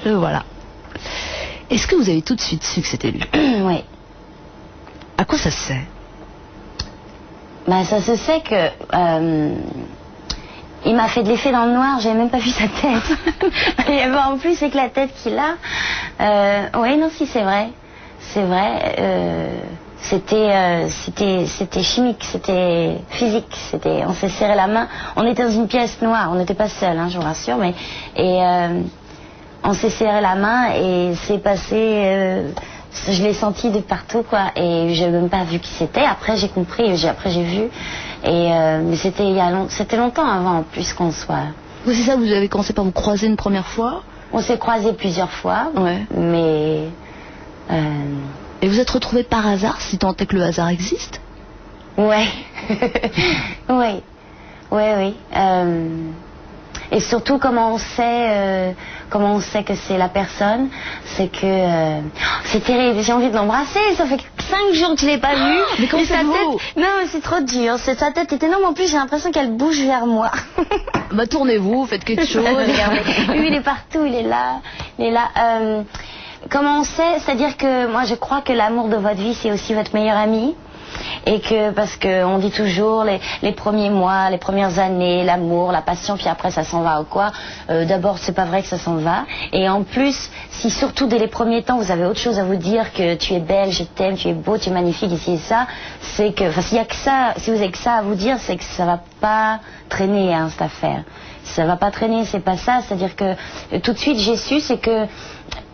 Le voilà. Est-ce que vous avez tout de suite su que c'était lui? Oui. À quoi ça se sait? Bah, ça se sait que... il m'a fait de l'effet dans le noir, j'avais même pas vu sa tête. Et en plus, c'est que la tête qu'il a... oui, non, si, c'est vrai. C'est vrai. C'était chimique, c'était physique. On s'est serré la main. On était dans une pièce noire, on n'était pas seuls, hein, je vous rassure. On s'est serré la main et c'est passé... je l'ai senti de partout, quoi. Et j'ai même pas vu qui c'était. Après, j'ai compris, après j'ai vu. Mais c'était longtemps avant, en plus, qu'on soit... Oui, c'est ça, vous avez commencé par vous croiser une première fois? On s'est croisés plusieurs fois, ouais. Mais... Et vous êtes retrouvés par hasard, si tant est que le hasard existe? Ouais. Oui. Oui. Et surtout, comment on sait que c'est la personne, c'est que... c'est terrible, j'ai envie de l'embrasser, ça fait 5 jours que je l'ai pas vu. Mais comment sa tête... Non, mais c'est trop dur, sa tête est énorme, en plus j'ai l'impression qu'elle bouge vers moi. Bah tournez-vous, faites quelque chose. Regardez, lui il est partout, il est là. Comment on sait? C'est-à-dire que moi je crois que l'amour de votre vie c'est aussi votre meilleur ami. Et que, parce qu'on dit toujours les premiers mois, les premières années, l'amour, la passion, puis après ça s'en va ou quoi. D'abord, c'est pas vrai que ça s'en va. Et en plus, si surtout dès les premiers temps, vous avez autre chose à vous dire que tu es belle, je t'aime, tu es beau, tu es magnifique, ici et ça, c'est que, enfin, s'il y a que ça, si vous avez que ça à vous dire, c'est que ça va pas traîner, hein, cette affaire. Ça va pas traîner, c'est pas ça. C'est-à-dire que, tout de suite, j'ai su, c'est que,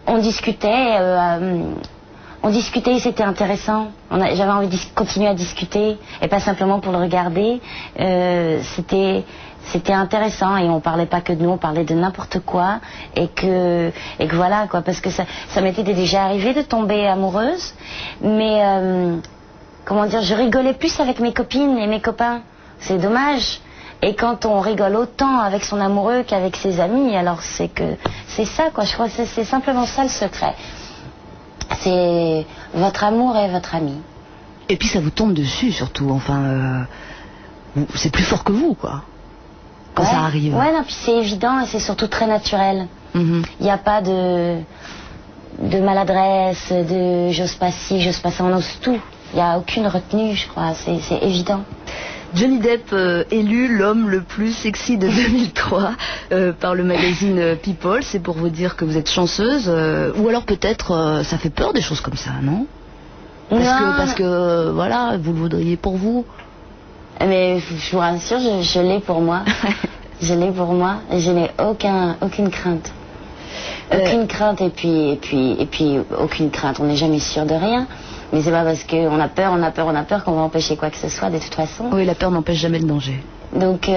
on discutait, c'était intéressant. J'avais envie de continuer à discuter et pas simplement pour le regarder. C'était intéressant et on parlait pas que de nous, on parlait de n'importe quoi et que voilà quoi, parce que ça m'était déjà arrivé de tomber amoureuse, mais comment dire, je rigolais plus avec mes copines et mes copains. C'est dommage. Et quand on rigole autant avec son amoureux qu'avec ses amis, alors c'est ça quoi. Je crois que c'est simplement ça le secret. C'est votre amour et votre ami. Et puis ça vous tombe dessus surtout, enfin, c'est plus fort que vous, quoi, quand ça arrive. Ouais, non, puis c'est évident et c'est surtout très naturel. Il n'y a pas de maladresse, de j'ose pas ci, j'ose pas ça, on ose tout. Il n'y a aucune retenue, je crois, c'est évident. Johnny Depp élu l'homme le plus sexy de 2003 par le magazine People, c'est pour vous dire que vous êtes chanceuse, ou alors peut-être ça fait peur des choses comme ça, non? Parce que voilà, vous le voudriez pour vous. Mais je vous rassure, je l'ai pour moi. Je l'ai pour moi et je n'ai aucune crainte. Aucune crainte et puis aucune crainte, on n'est jamais sûr de rien. Mais c'est pas parce qu'on a peur qu'on va empêcher quoi que ce soit de toute façon. Oui, la peur n'empêche jamais le danger. Donc,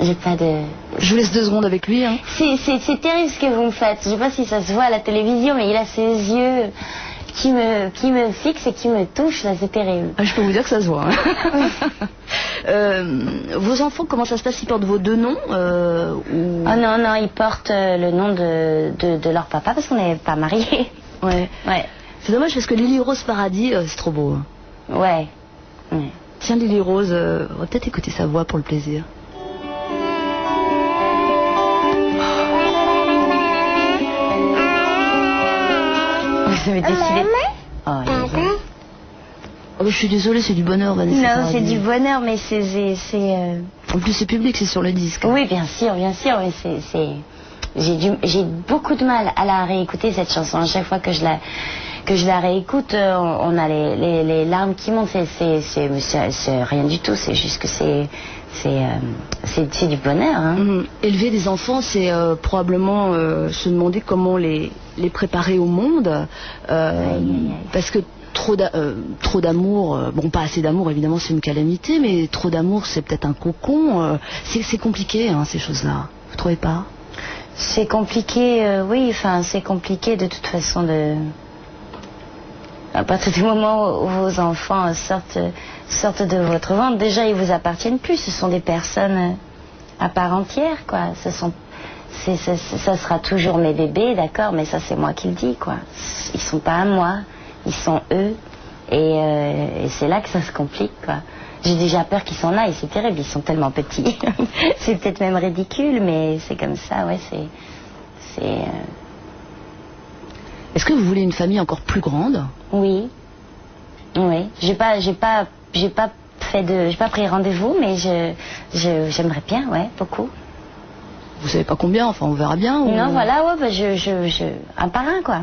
j'ai pas de... Je vous laisse 2 secondes avec lui. Hein. C'est terrible ce que vous me faites. Je sais pas si ça se voit à la télévision, mais il a ses yeux qui me fixent et qui me touchent. Là, c'est terrible. Ah, je peux vous dire que ça se voit. Hein. Vos enfants, comment ça se passe? Ils portent vos 2 noms ou... Oh non, ils portent le nom de leur papa parce qu'on n'est pas mariés. Ouais. C'est dommage parce que Lily Rose Paradis, c'est trop beau. Hein. Ouais. Tiens, Lily Rose, on va peut-être écouter sa voix pour le plaisir. Vous avez décidé... Oh, je suis désolée, c'est du bonheur, Vanessa. Non, c'est du bonheur, mais c'est... En plus, c'est public, c'est sur le disque. Oui, bien sûr, mais j'ai beaucoup de mal à la réécouter, cette chanson. À chaque fois que je la réécoute, on a les larmes qui montent. C'est rien du tout, c'est juste que c'est du bonheur. Hein. Élever des enfants, c'est probablement se demander comment les préparer au monde. Parce que trop d'amour, bon, pas assez d'amour, évidemment, c'est une calamité, mais trop d'amour, c'est peut-être un cocon. C'est compliqué, hein, ces choses-là. Vous trouvez pas? C'est compliqué, oui, enfin, c'est compliqué de toute façon à partir du moment où vos enfants sortent de votre ventre, déjà ils vous appartiennent plus, ce sont des personnes à part entière, quoi. Ça sera toujours mes bébés, d'accord, mais ça c'est moi qui le dis, quoi. Ils sont pas à moi, ils sont eux, et c'est là que ça se complique, quoi. J'ai déjà peur qu'ils s'en aillent, c'est terrible, ils sont tellement petits. C'est peut-être même ridicule, mais c'est comme ça, ouais, Est-ce que vous voulez une famille encore plus grande? Oui. Oui. J'ai pas pris rendez-vous, mais j'aimerais bien, ouais, beaucoup. Vous savez pas combien, enfin on verra bien ou... Non, voilà, ouais, un par un, quoi.